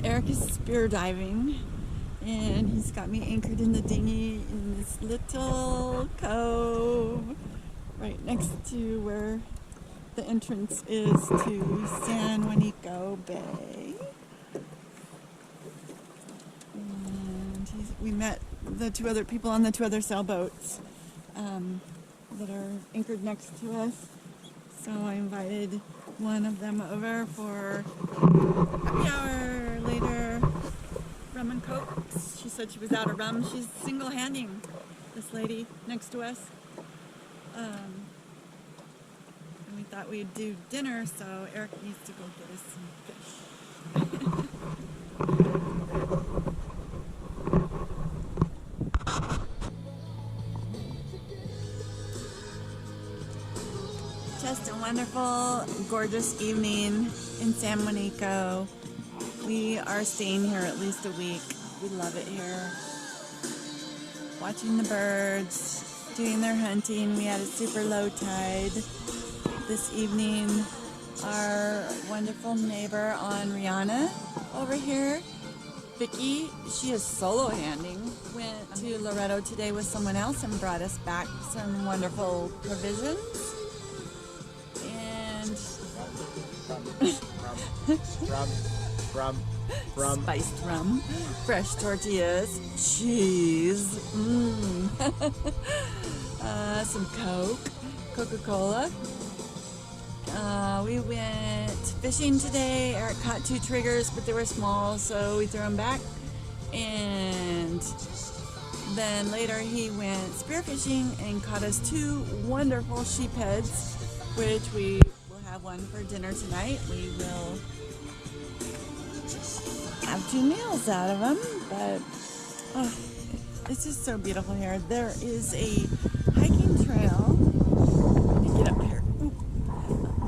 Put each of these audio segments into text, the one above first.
Eric is spear diving, and he's got me anchored in the dinghy in this little cove right next to where the entrance is to San Juanico Bay. And we met the two other people on the two other sailboats that are anchored next to us. So I invited one of them over for happy hour later. Rum and cokes. She said she was out of rum. She's single-handing this lady next to us. And we thought we'd do dinner, so Eric needs to go get us some fish. Just a wonderful, gorgeous evening in San Juanico. We are staying here at least a week. We love it here. Watching the birds, doing their hunting. We had a super low tide this evening. Our wonderful neighbor on Rihanna over here, Vicky, she is solo handing. Went to Loreto today with someone else and brought us back some wonderful provisions. Rum. Spiced rum, fresh tortillas, cheese, some Coke, Coca-Cola. We went fishing today. Eric caught 2 triggers, but they were small, so we threw them back. And then later he went spearfishing and caught us 2 wonderful sheepheads, which we will have one for dinner tonight. We will have 2 meals out of them, but it's just so beautiful here. There is a hiking trail. Let me get up here.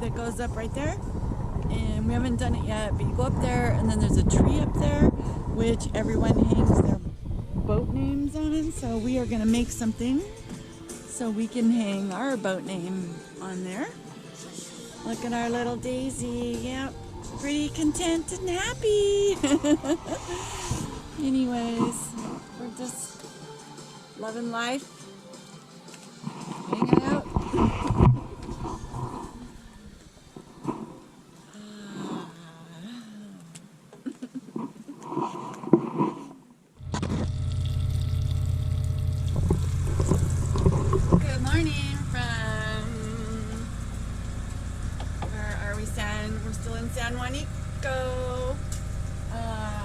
That goes up right there, and we haven't done it yet, but you go up there, and then there's a tree up there, which everyone hangs their boat names on, so we are going to make something so we can hang our boat name on there. Look at our little Daisy. Yep. Pretty content and happy. Anyways, we're just loving life, hanging out. Good morning from, where are we, we're still in San Juanico.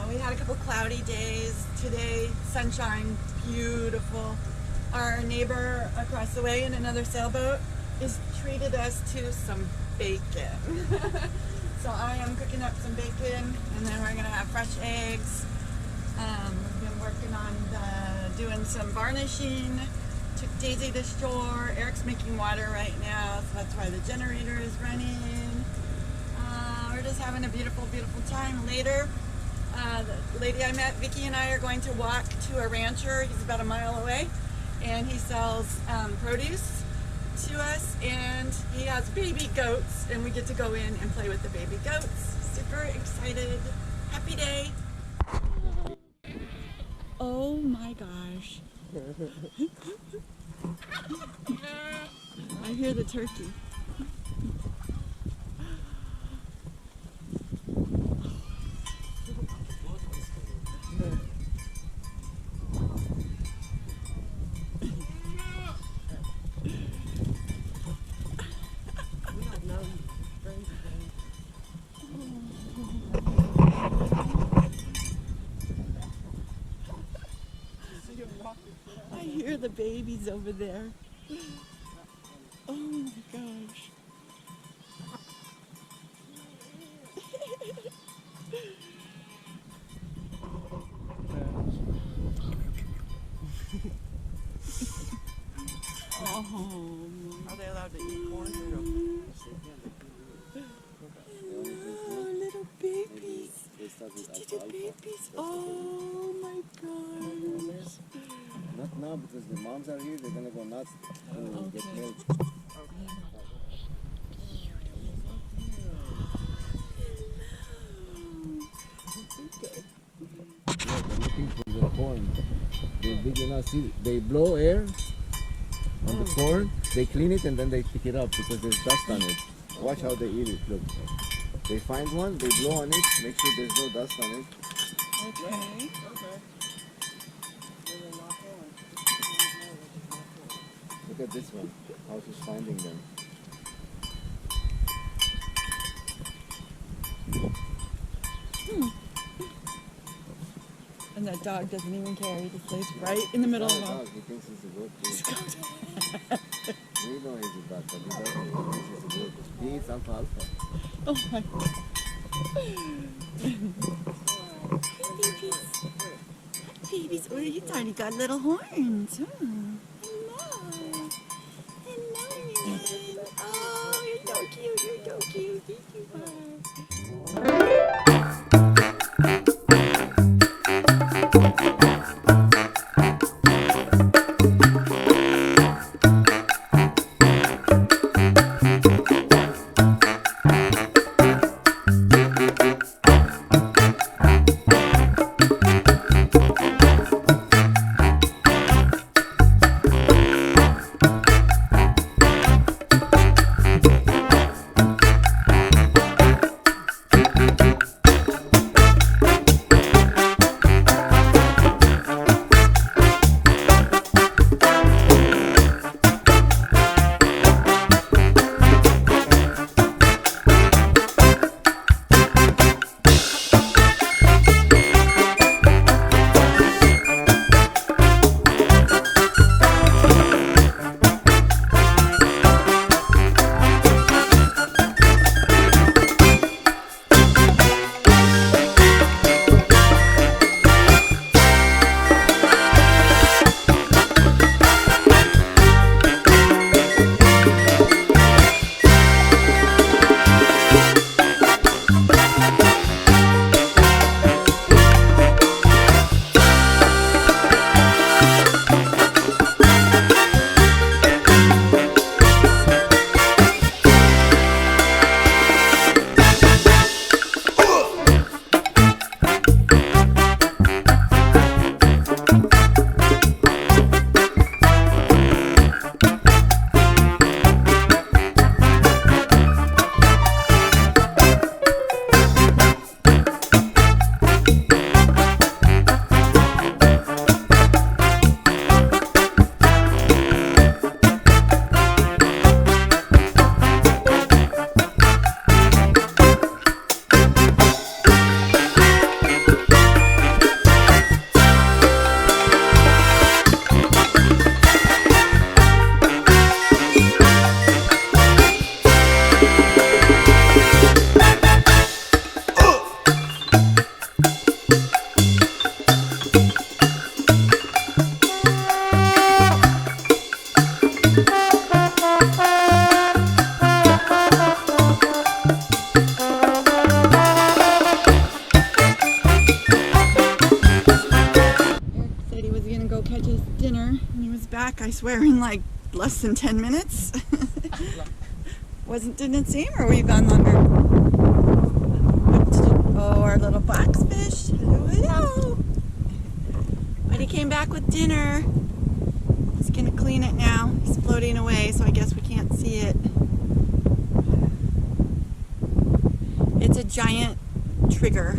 We had a couple cloudy days today, sunshine, beautiful. Our neighbor across the way in another sailboat has treated us to some bacon. So I am cooking up some bacon, and then we're gonna have fresh eggs. We've been working on doing some varnishing. Took Daisy to shore. Eric's making water right now, so that's why the generator is running. We're just having a beautiful, beautiful time. Later, the lady I met, Vicky, and I are going to walk to a rancher. He's about a mile away, and he sells produce to us, and he has baby goats, and we get to go in and play with the baby goats. Super excited. Happy day. Oh my gosh. I hear the turkey. I hear the babies over there. Oh my gosh. Are they allowed to eat corn? Hello, little babies. Little babies. Oh my gosh. Not now, because the moms are here, they're gonna go nuts and get milk. corn. Did you not see? They blow air on the corn, they clean it, and then they pick it up because there's dust on it. Watch how they eat it. Look. They find one, they blow on it, make sure there's no dust on it. Okay. Look at this one, how she's finding them. And that dog doesn't even care. He just lays right in the middle of Not a them. dog, he thinks he's a goat too. We know he's a dog, but he doesn't. He thinks he's a goat. He eats alfalfa. Oh my God. Babies, oh, you tiny got little horns. Huh? Hello. Hello, everyone. Oh, you're so cute. You're so cute. Yes, you are. I swear, in like less than 10 minutes. Didn't it seem, or were you gone longer? Oh, our little box fish. Hello, hello. But he came back with dinner. He's gonna clean it now. He's floating away, so I guess we can't see it. It's a giant trigger.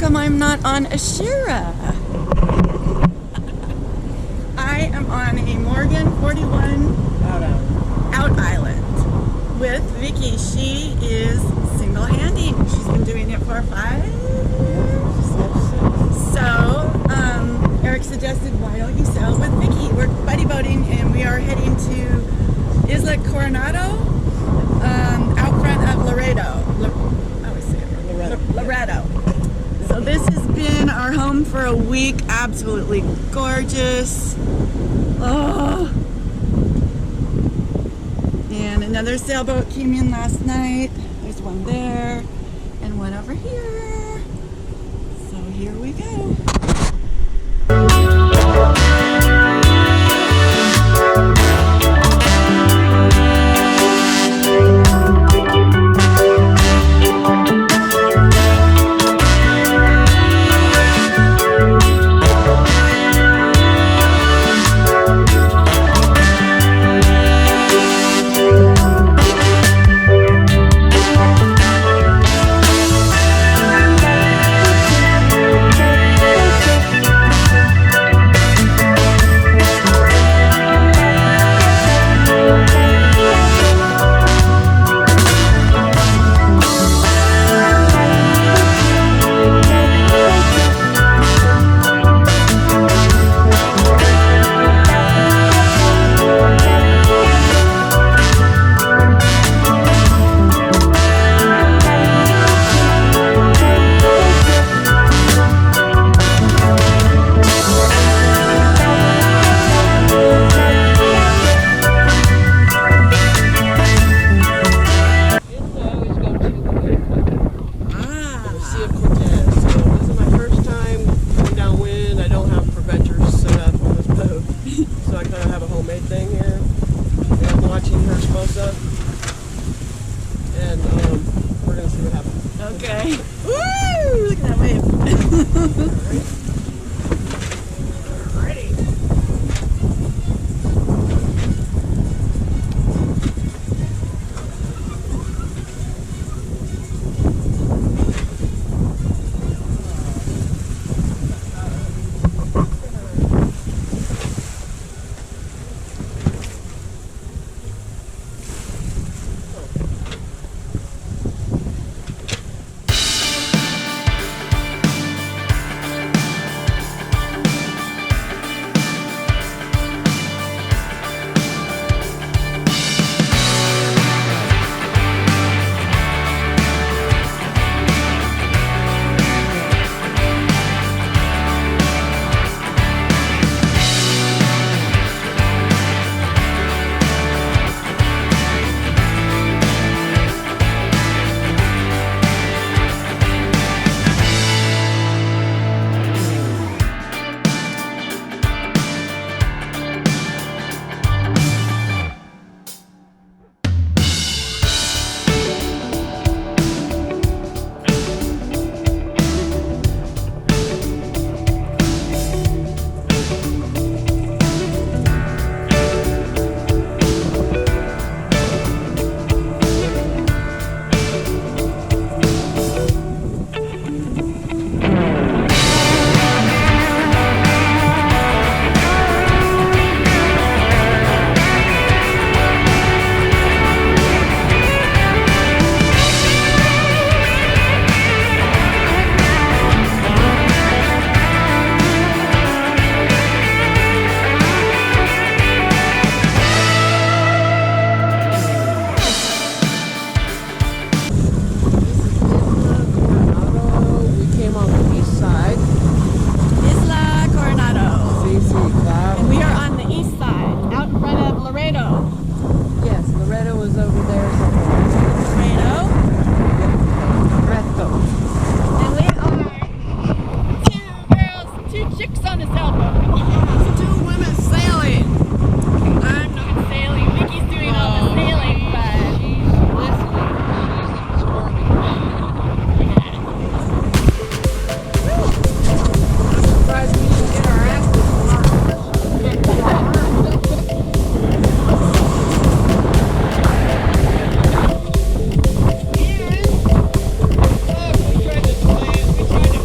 come I'm not on Asherah? I am on a Morgan 41 out island with Vicky. She is single-handing. She's been doing it for 5 years. So, Eric suggested, why don't you sail with Vicky? We're buddy boating and we are heading to Isla Coronado, out front of Loreto. I always say it wrong. Loreto. So this has been our home for a week. Absolutely gorgeous. Oh. And another sailboat came in last night. There's one there and one over here. So here we go. Sea of Cortez. So this is my first time coming downwind. I don't have preventers set up on this boat, so I kind of have a homemade thing here. And I'm watching her Sposa, and we're gonna see what happens. Okay. Woo! Look at that wave. Alrighty.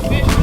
Fish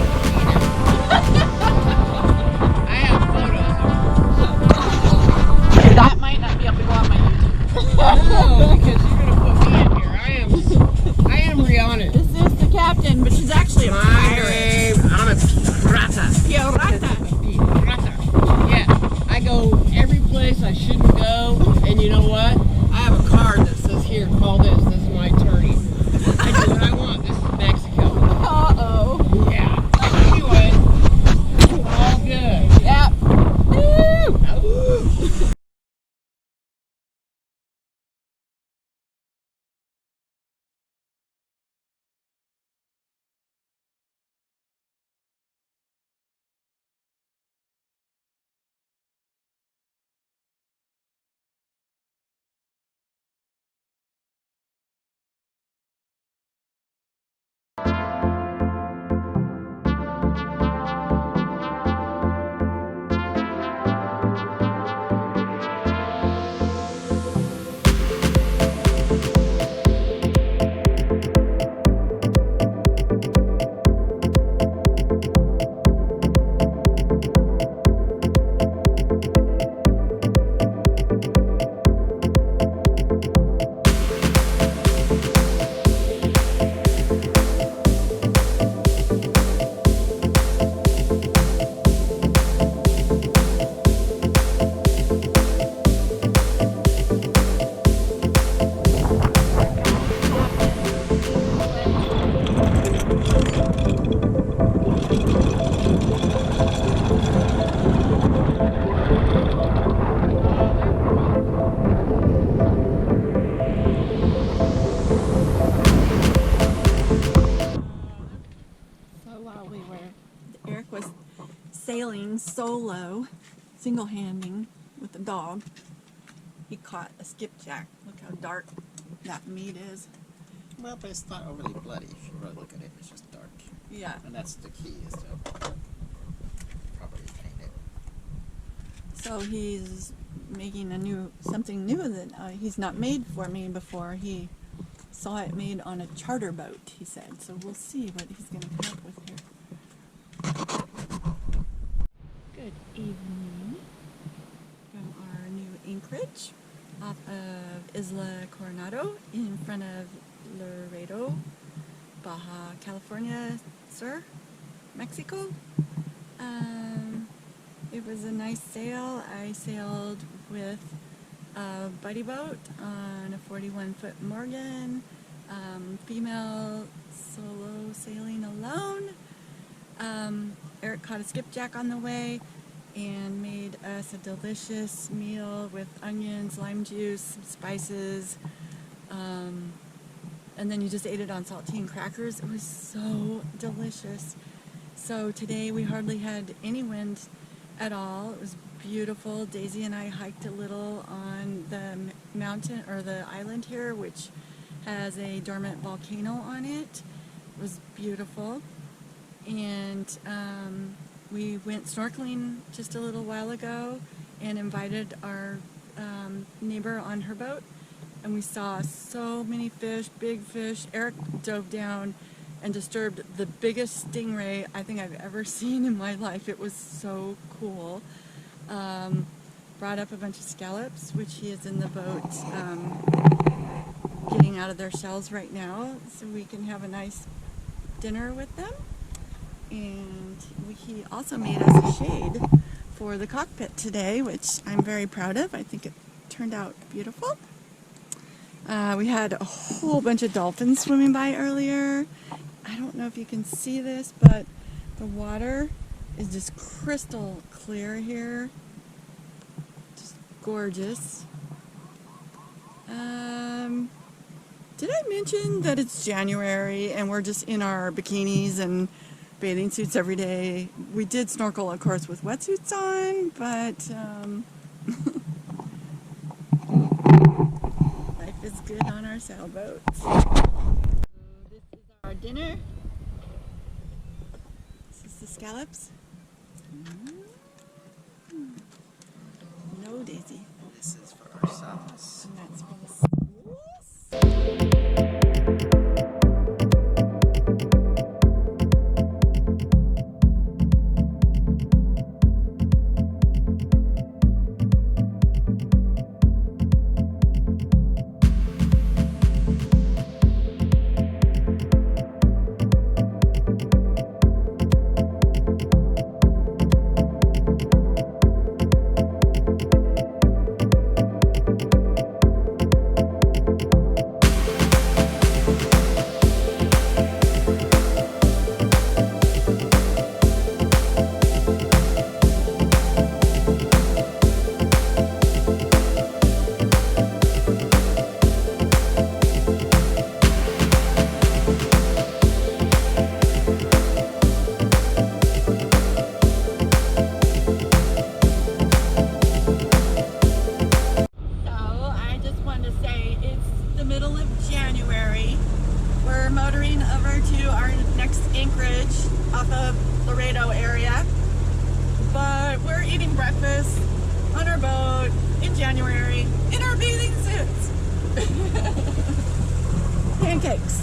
solo, single-handing with the dog. He caught a skipjack. Look how dark that meat is. Well, but it's not overly bloody if you really look at it. It's just dark. Yeah. And that's the key, is to properly clean it. So he's making something new that he's not made for me before. He saw it made on a charter boat, he said. So we'll see what he's going to come up with here. Good evening from our new anchorage off of Isla Coronado in front of Loreto, Baja California, Mexico. It was a nice sail. I sailed with a buddy boat on a 41-foot Morgan, female solo sailing alone. Eric caught a skipjack on the way and made us a delicious meal with onions, lime juice, some spices, and then you just ate it on saltine crackers. It was so delicious. So today we hardly had any wind at all. It was beautiful. Daisy and I hiked a little on the mountain or the island here, which has a dormant volcano on it. It was beautiful. And we went snorkeling just a little while ago and invited our neighbor on her boat, and we saw so many fish, big fish. Eric dove down and disturbed the biggest stingray I think I've ever seen in my life. It was so cool. Brought up a bunch of scallops, which he is in the boat getting out of their shells right now, so we can have a nice dinner with them. And he also made us a shade for the cockpit today, which I'm very proud of. I think it turned out beautiful. We had a whole bunch of dolphins swimming by earlier. I don't know if you can see this, but the water is just crystal clear here. Just gorgeous. Did I mention that it's January and we're just in our bikinis and bathing suits every day? We did snorkel, of course, with wetsuits on, but life is good on our sailboats. This is our dinner. This is the scallops. No, Daisy. This is for ourselves. And that's for the sauce. Loreto area, but we're eating breakfast on our boat in January in our bathing suits. Pancakes.